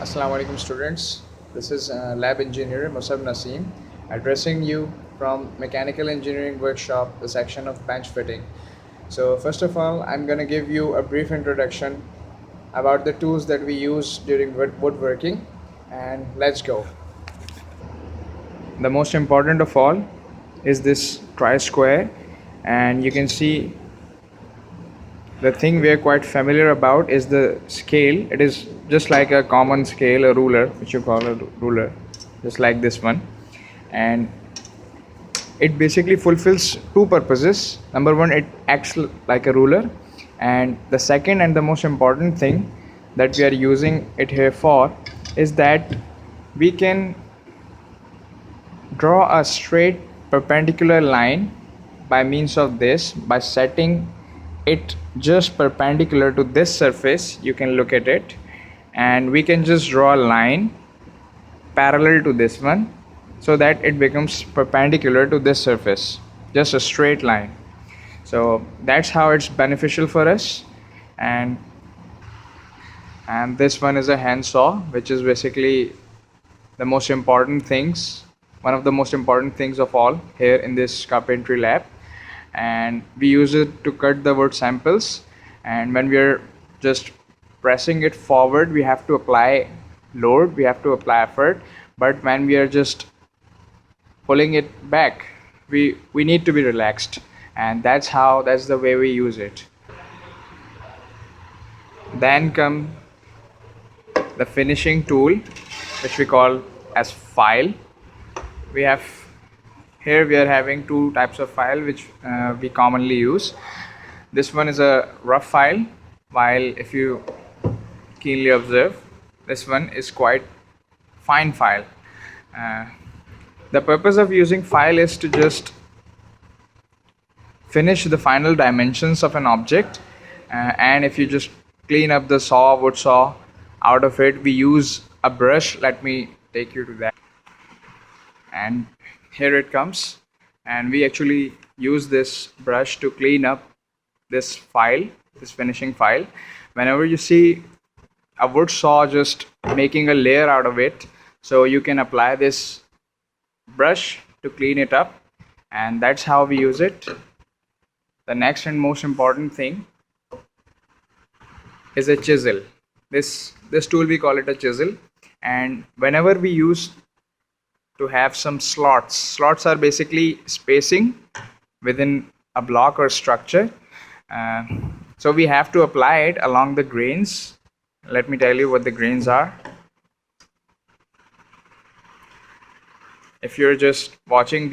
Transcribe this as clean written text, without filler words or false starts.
Assalamu alaikum students. This is lab engineer S.M.MUSAB addressing you from mechanical engineering workshop, the section of bench fitting. So first of all, I'm going to give you a brief introduction about the tools that we use during woodworking, and let's go. The most important of all is this tri-square, and you can see the thing we are quite familiar about is the scale. It is just like a common scale, a ruler, which you call a ruler, just like this one. And it basically fulfills two purposes. Number one, it acts like a ruler, and the second and the most important thing that we are using it here for is that we can draw a straight perpendicular line by means of this, by setting it just perpendicular to this surface. You can look at it, and we can just draw a line parallel to this one so that it becomes perpendicular to this surface, just a straight line. So that's how it's beneficial for us. And this one is a hand saw, which is basically the most important things, one of the most important things of all here in this carpentry lab. And we use it to cut the wood samples, and when we are just pressing it forward, we have to apply load, we have to apply effort, but when we are just pulling it back, we need to be relaxed, and that's the way we use it. Then come the finishing tool, which we call as file. We are having two types of file which we commonly use. This one is a rough file, while if you keenly observe, this one is quite fine file. The purpose of using file is to just finish the final dimensions of an object, and if you just clean up the wood saw out of it, we use a brush. Let me take you to that. And here it comes, and we actually use this brush to clean up this file, this finishing file. Whenever you see a wood saw just making a layer out of it, so you can apply this brush to clean it up, and that's how we use it. The next and most important thing is a chisel. This tool, we call it a chisel, and whenever we use to have some slots are basically spacing within a block or structure, so we have to apply it along the grains. Let me tell you what the grains are. If you're just watching the